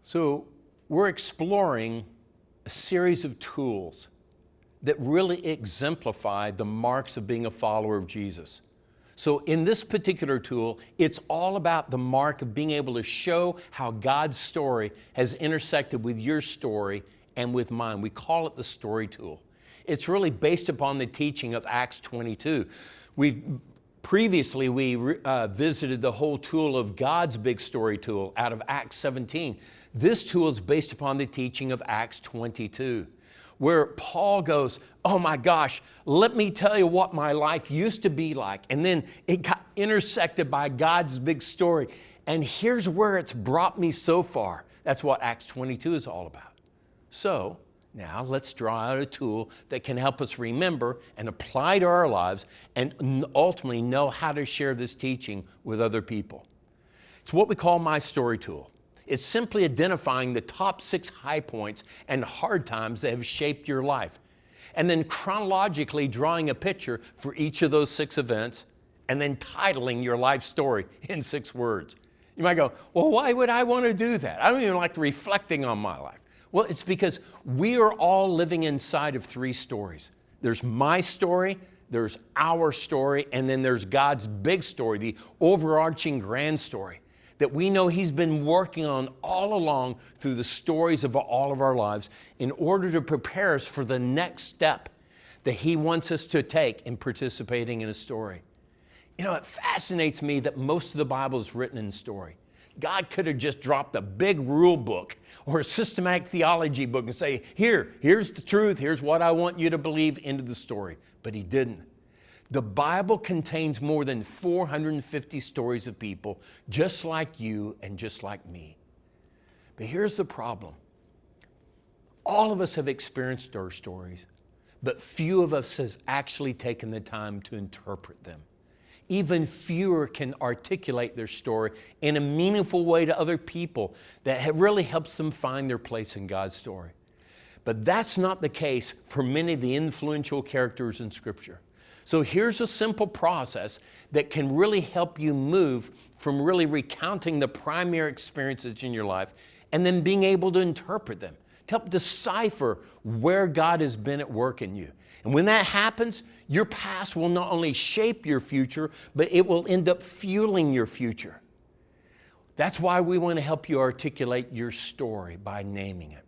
So we're exploring a series of tools that really exemplify the marks of being a follower of Jesus. So in this particular tool, it's all about the mark of being able to show how God's story has intersected with your story and with mine. We call it the story tool. It's really based upon the teaching of Acts 22. Previously, we visited the whole tool of God's big story tool out of Acts 17. This tool is based upon the teaching of Acts 22, where Paul goes, oh my gosh, let me tell you what my life used to be like. And then it got intersected by God's big story. And here's where it's brought me so far. That's what Acts 22 is all about. So now let's draw out a tool that can help us remember and apply to our lives and ultimately know how to share this teaching with other people. It's what we call my story tool. It's simply identifying the top 6 high points and hard times that have shaped your life, and then chronologically drawing a picture for each of those 6 events, and then titling your life story in 6 words. You might go, well, why would I want to do that? I don't even like reflecting on my life. Well, it's because we are all living inside of 3 stories. There's my story, there's our story, and then there's God's big story, the overarching grand story that we know He's been working on all along through the stories of all of our lives in order to prepare us for the next step that He wants us to take in participating in a story. You know, it fascinates me that most of the Bible is written in story. God could have just dropped a big rule book or a systematic theology book and say, here's the truth, here's what I want you to believe into the story. But He didn't. The Bible contains more than 450 stories of people just like you and just like me. But here's the problem. All of us have experienced our stories, but few of us have actually taken the time to interpret them. Even fewer can articulate their story in a meaningful way to other people that really helps them find their place in God's story. But that's not the case for many of the influential characters in Scripture. So here's a simple process that can really help you move from really recounting the primary experiences in your life and then being able to interpret them, to help decipher where God has been at work in you. And when that happens, your past will not only shape your future, but it will end up fueling your future. That's why we want to help you articulate your story by naming it.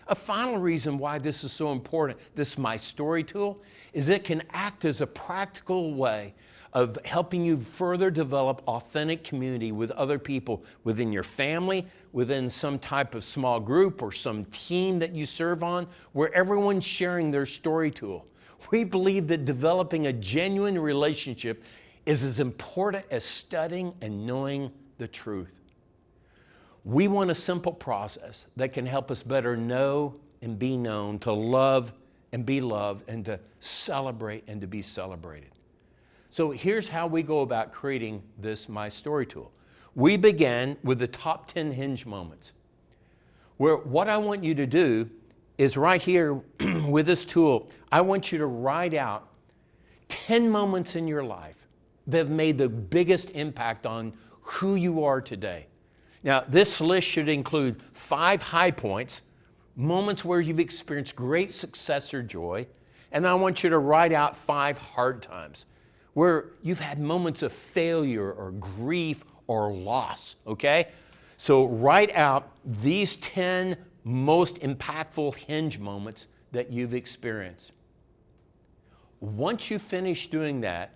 A final reason why this is so important, this My Story tool, is it can act as a practical way of helping you further develop authentic community with other people within your family, within some type of small group or some team that you serve on, where everyone's sharing their story tool. We believe that developing a genuine relationship is as important as studying and knowing the truth. We want a simple process that can help us better know and be known, to love and be loved, and to celebrate and to be celebrated. So here's how we go about creating this My Story tool. We begin with the top 10 hinge moments, where what I want you to do is right here with this tool, I want you to write out 10 moments in your life that have made the biggest impact on who you are today. Now, this list should include 5 high points, moments where you've experienced great success or joy, and I want you to write out 5 hard times, where you've had moments of failure or grief or loss, okay? So write out these 10 most impactful hinge moments that you've experienced. Once you finish doing that,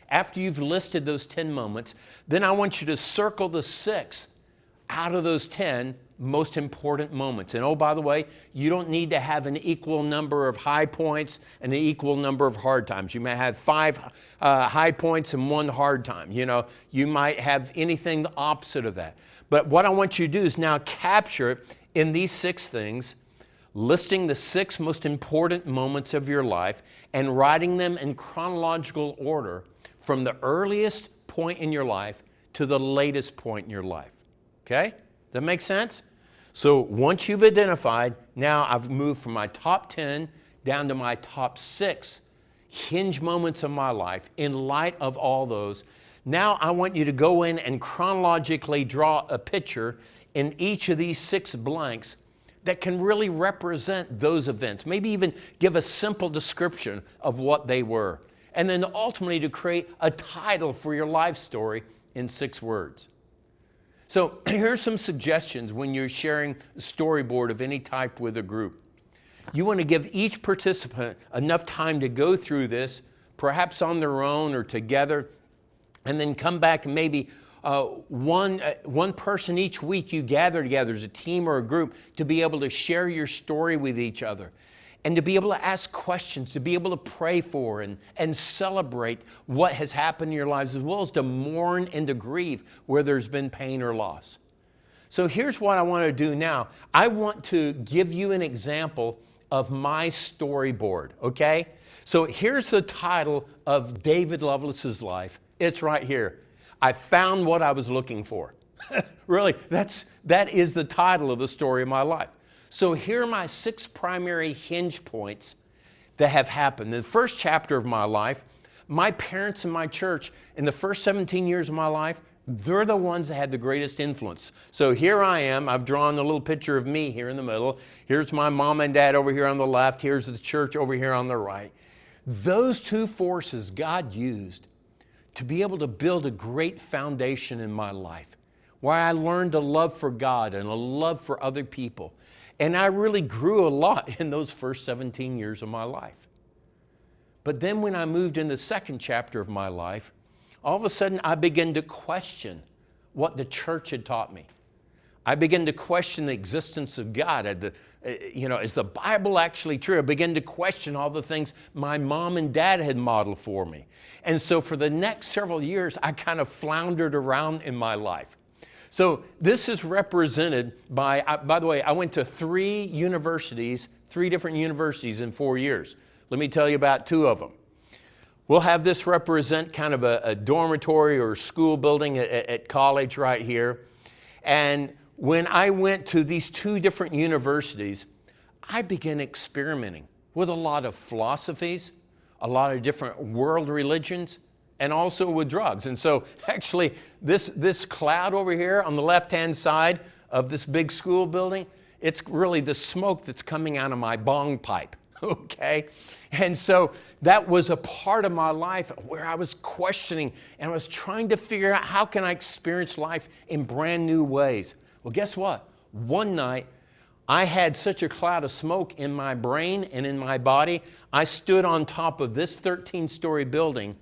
after you've listed those 10 moments, then I want you to circle the 6 out of those 10 most important moments. And oh, by the way, you don't need to have an equal number of high points and an equal number of hard times. You may have 5 high points and 1 hard time. You know, you might have anything the opposite of that. But what I want you to do is now capture it in these 6 things, listing the 6 most important moments of your life and writing them in chronological order from the earliest point in your life to the latest point in your life. Okay? Does that make sense? So once you've identified, now I've moved from my top 10 down to my top 6 hinge moments of my life in light of all those. Now I want you to go in and chronologically draw a picture in each of these 6 blanks that can really represent those events. Maybe even give a simple description of what they were. And then ultimately to create a title for your life story in 6 words. So here's some suggestions when you're sharing a storyboard of any type with a group. You want to give each participant enough time to go through this, perhaps on their own or together, and then come back and maybe one person each week you gather together as a team or a group to be able to share your story with each other and to be able to ask questions, to be able to pray for and celebrate what has happened in your lives, as well as to mourn and to grieve where there's been pain or loss. So here's what I want to do now. I want to give you an example of my storyboard, okay? So here's the title of David Loveless's life. It's right here. I found what I was looking for. Really, that is the title of the story of my life. So here are my 6 primary hinge points that have happened. In the first chapter of my life, my parents and my church, in the first 17 years of my life, they're the ones that had the greatest influence. So here I am. I've drawn a little picture of me here in the middle. Here's my mom and dad over here on the left. Here's the church over here on the right. Those 2 forces God used to be able to build a great foundation in my life, where I learned a love for God and a love for other people. And I really grew a lot in those first 17 years of my life. But then when I moved in the second chapter of my life, all of a sudden I began to question what the church had taught me. I began to question the existence of God. Is the Bible actually true? I began to question all the things my mom and dad had modeled for me. And so for the next several years, I kind of floundered around in my life. So this is represented by the way, I went to 3 different universities in 4 years. Let me tell you about 2 of them. We'll have this represent kind of a dormitory or school building at college right here. And when I went to these 2 different universities, I began experimenting with a lot of philosophies, a lot of different world religions, and also with drugs. And so actually this cloud over here on the left-hand side of this big school building, it's really the smoke that's coming out of my bong pipe, okay? And so that was a part of my life where I was questioning and I was trying to figure out how can I experience life in brand new ways. Well, guess what? One night, I had such a cloud of smoke in my brain and in my body, I stood on top of this 13-story building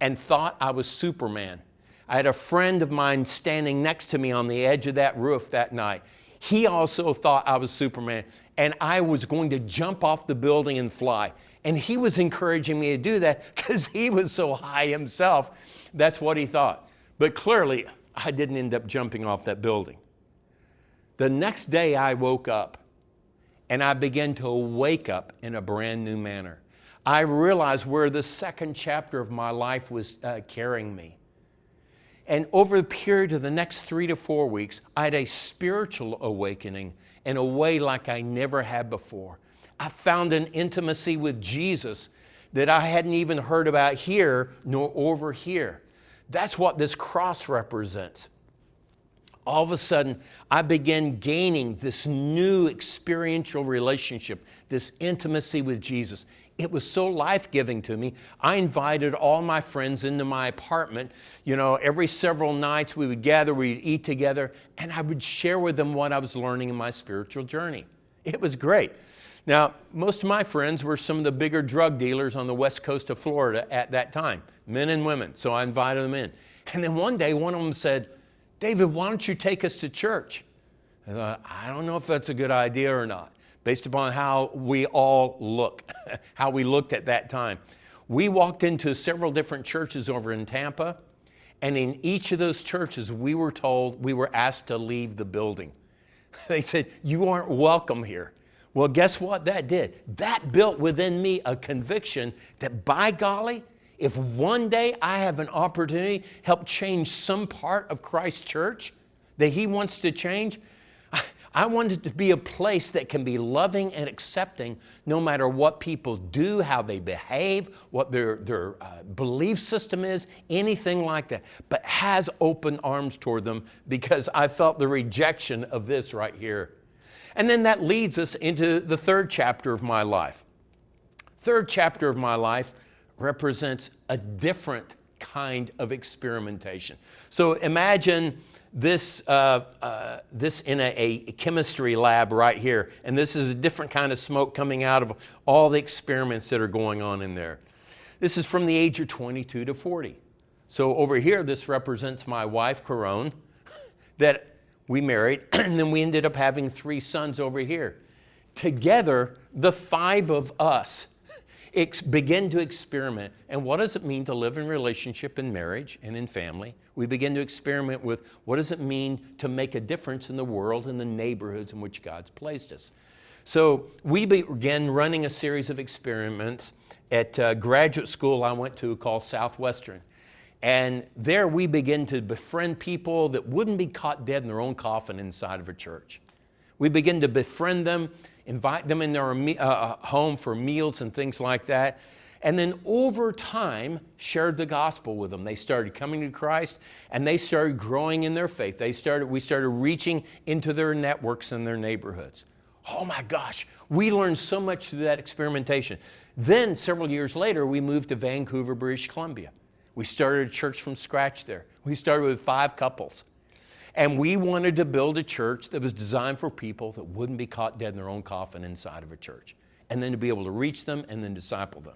and thought I was Superman. I had a friend of mine standing next to me on the edge of that roof that night. He also thought I was Superman, and I was going to jump off the building and fly. And he was encouraging me to do that because he was so high himself. That's what he thought. But clearly, I didn't end up jumping off that building. The next day I woke up and I began to wake up in a brand new manner. I realized where the second chapter of my life was carrying me. And over the period of the next 3 to 4 weeks, I had a spiritual awakening in a way like I never had before. I found an intimacy with Jesus that I hadn't even heard about here nor over here. That's what this cross represents. All of a sudden, I began gaining this new experiential relationship, this intimacy with Jesus. It was so life-giving to me. I invited all my friends into my apartment. Every several nights we would gather, we'd eat together, and I would share with them what I was learning in my spiritual journey. It was great. Now, most of my friends were some of the bigger drug dealers on the west coast of Florida at that time, men and women, so I invited them in. And then one day, one of them said, "David, why don't you take us to church?" I thought, I don't know if that's a good idea or not, based upon how we all look, how we looked at that time. We walked into several different churches over in Tampa, and in each of those churches, we were asked to leave the building. They said, "You aren't welcome here." Well, guess what that did? That built within me a conviction that, by golly, if one day I have an opportunity to help change some part of Christ's church that He wants to change, I want it to be a place that can be loving and accepting no matter what people do, how they behave, what their belief system is, anything like that, but has open arms toward them, because I felt the rejection of this right here. And then that leads us into the third chapter of my life. Third chapter of my life represents a different kind of experimentation. So imagine this in a chemistry lab right here, and this is a different kind of smoke coming out of all the experiments that are going on in there. This is from the age of 22 to 40. So over here, this represents my wife, Caron, that we married, and then we ended up having 3 sons over here. Together, the 5 of us begin to experiment. And what does it mean to live in relationship in marriage and in family? We begin to experiment with what does it mean to make a difference in the world and the neighborhoods in which God's placed us. So we began running a series of experiments at a graduate school I went to called Southwestern. And there we begin to befriend people that wouldn't be caught dead in their own coffin inside of a church. We begin to befriend them, invite them in their home for meals and things like that. And then over time, shared the gospel with them. They started coming to Christ, and they started growing in their faith. We started reaching into their networks and their neighborhoods. Oh my gosh, we learned so much through that experimentation. Then several years later, we moved to Vancouver, British Columbia. We started a church from scratch there. We started with 5 couples. And we wanted to build a church that was designed for people that wouldn't be caught dead in their own coffin inside of a church. And then to be able to reach them and then disciple them.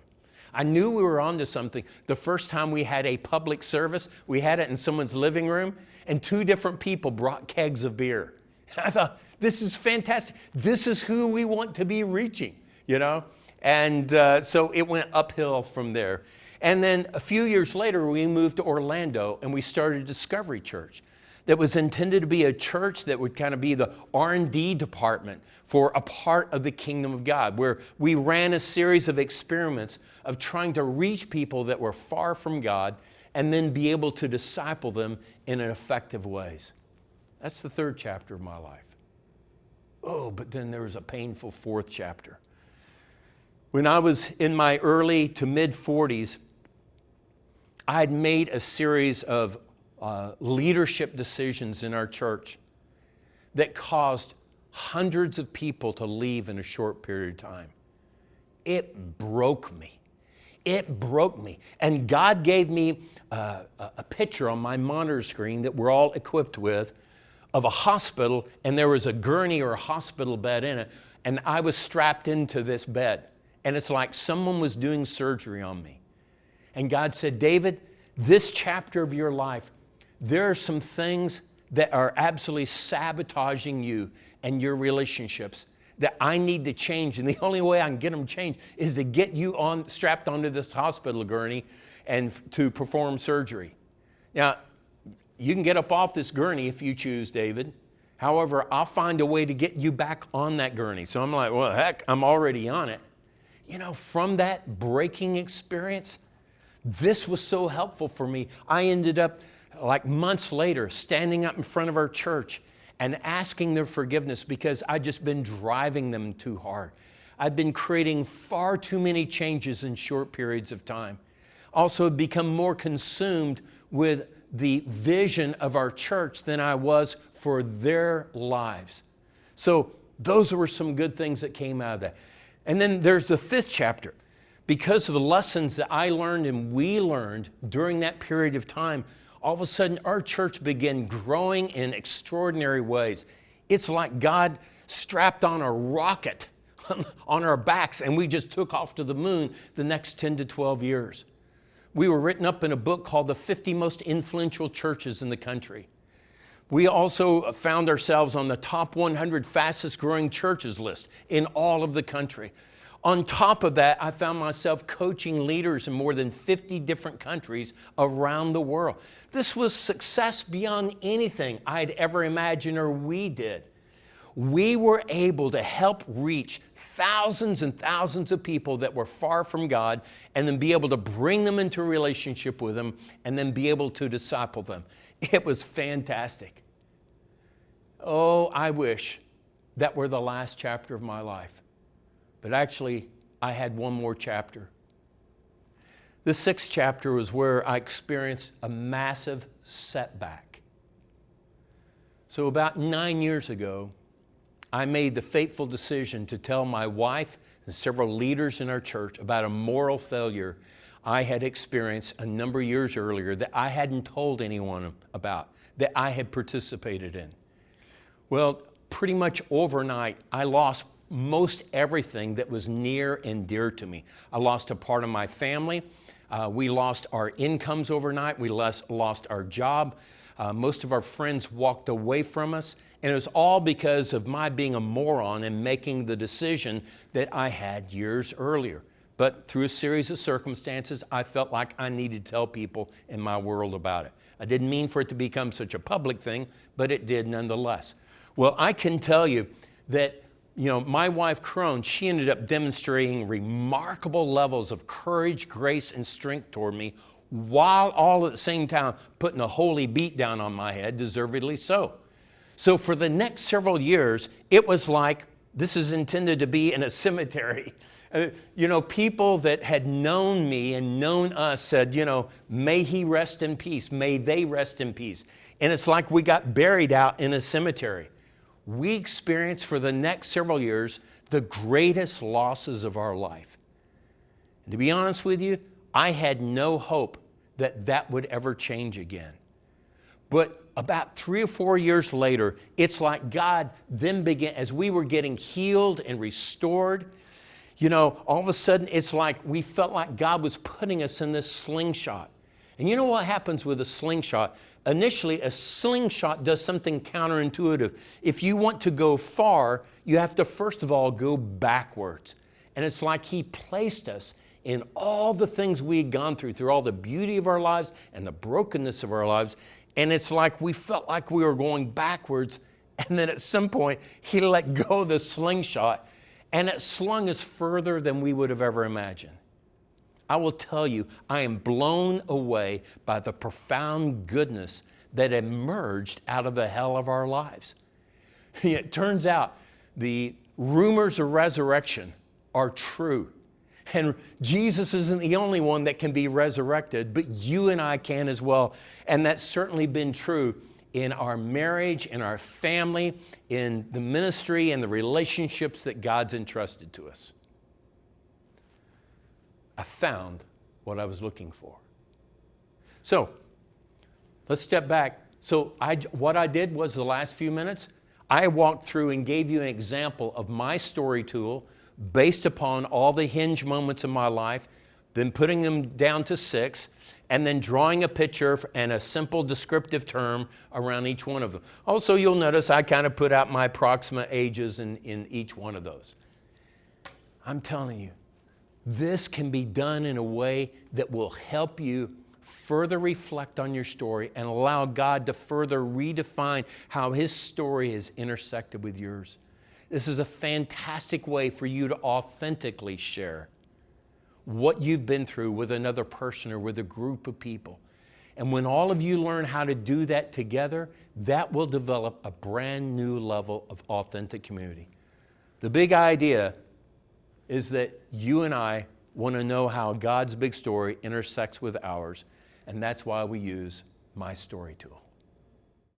I knew we were onto something. The first time we had a public service, we had it in someone's living room, and 2 different people brought kegs of beer. I thought, this is fantastic. This is who we want to be reaching, you know? And so it went uphill from there. And then a few years later, we moved to Orlando, and we started Discovery Church. That was intended to be a church that would kind of be the R&D department for a part of the kingdom of God, where we ran a series of experiments of trying to reach people that were far from God and then be able to disciple them in effective ways. That's the third chapter of my life. Oh, but then there was a painful fourth chapter. When I was in my early to mid 40s, I had made a series of leadership decisions in our church that caused hundreds of people to leave in a short period of time. It broke me. It broke me. And God gave me a picture on my monitor screen that we're all equipped with of a hospital, and there was a gurney or a hospital bed in it, and I was strapped into this bed. And it's like someone was doing surgery on me. And God said, David, this chapter of your life, there are some things that are absolutely sabotaging you and your relationships that I need to change. And the only way I can get them changed is to get you strapped onto this hospital gurney and to perform surgery. Now, you can get up off this gurney if you choose, David. However, I'll find a way to get you back on that gurney. So I'm like, well, heck, I'm already on it. You know, from that breaking experience, this was so helpful for me. I ended up, like months later, standing up in front of our church and asking their forgiveness because I'd just been driving them too hard. I'd been creating far too many changes in short periods of time. Also, had become more consumed with the vision of our church than I was for their lives. So those were some good things that came out of that. And then there's the fifth chapter. Because of the lessons that I learned and we learned during that period of time, all of a sudden our church began growing in extraordinary ways. It's like God strapped on a rocket on our backs and we just took off to the moon the next 10 to 12 years. We were written up in a book called The 50 Most Influential Churches in the Country. We also found ourselves on the top 100 fastest growing churches list in all of the country. On top of that, I found myself coaching leaders in more than 50 different countries around the world. This was success beyond anything I'd ever imagined or we did. We were able to help reach thousands and thousands of people that were far from God and then be able to bring them into a relationship with them and then be able to disciple them. It was fantastic. Oh, I wish that were the last chapter of my life. But actually, I had one more chapter. The 6th chapter was where I experienced a massive setback. So about 9 years ago, I made the fateful decision to tell my wife and several leaders in our church about a moral failure I had experienced a number of years earlier that I hadn't told anyone about, that I had participated in. Well, pretty much overnight, I lost most everything that was near and dear to me. I lost a part of my family. We lost our incomes overnight. We lost our job. Most of our friends walked away from us. And it was all because of my being a moron and making the decision that I had years earlier. But through a series of circumstances, I felt like I needed to tell people in my world about it. I didn't mean for it to become such a public thing, but it did nonetheless. Well, I can tell you that, my wife, Crone, she ended up demonstrating remarkable levels of courage, grace, and strength toward me, while all at the same time putting a holy beat down on my head, deservedly so. So for the next several years, it was like this is intended to be in a cemetery. People that had known me and known us said, may he rest in peace. May they rest in peace. And it's like we got buried out in a cemetery. We experienced for the next several years the greatest losses of our life. And to be honest with you, I had no hope that that would ever change again. But about 3 or 4 years later, it's like God then began, as we were getting healed and restored, all of a sudden it's like we felt like God was putting us in this slingshot. And you know what happens with a slingshot? Initially, a slingshot does something counterintuitive. If you want to go far, you have to first of all go backwards. And it's like He placed us in all the things we had gone through all the beauty of our lives and the brokenness of our lives. And it's like we felt like we were going backwards. And then at some point, He let go of the slingshot, and it slung us further than we would have ever imagined. I will tell you, I am blown away by the profound goodness that emerged out of the hell of our lives. It turns out the rumors of resurrection are true. And Jesus isn't the only one that can be resurrected, but you and I can as well. And that's certainly been true in our marriage, in our family, in the ministry, and the relationships that God's entrusted to us. I found what I was looking for. So, let's step back. So what I did was the last few minutes, I walked through and gave you an example of my story tool based upon all the hinge moments of my life, then putting them down to 6, and then drawing a picture and a simple descriptive term around each one of them. Also, you'll notice I kind of put out my approximate ages in each one of those. I'm telling you, this can be done in a way that will help you further reflect on your story and allow God to further redefine how His story is intersected with yours. This is a fantastic way for you to authentically share what you've been through with another person or with a group of people. And when all of you learn how to do that together, that will develop a brand new level of authentic community. The big idea is that you and I want to know how God's big story intersects with ours, and that's why we use my story tool.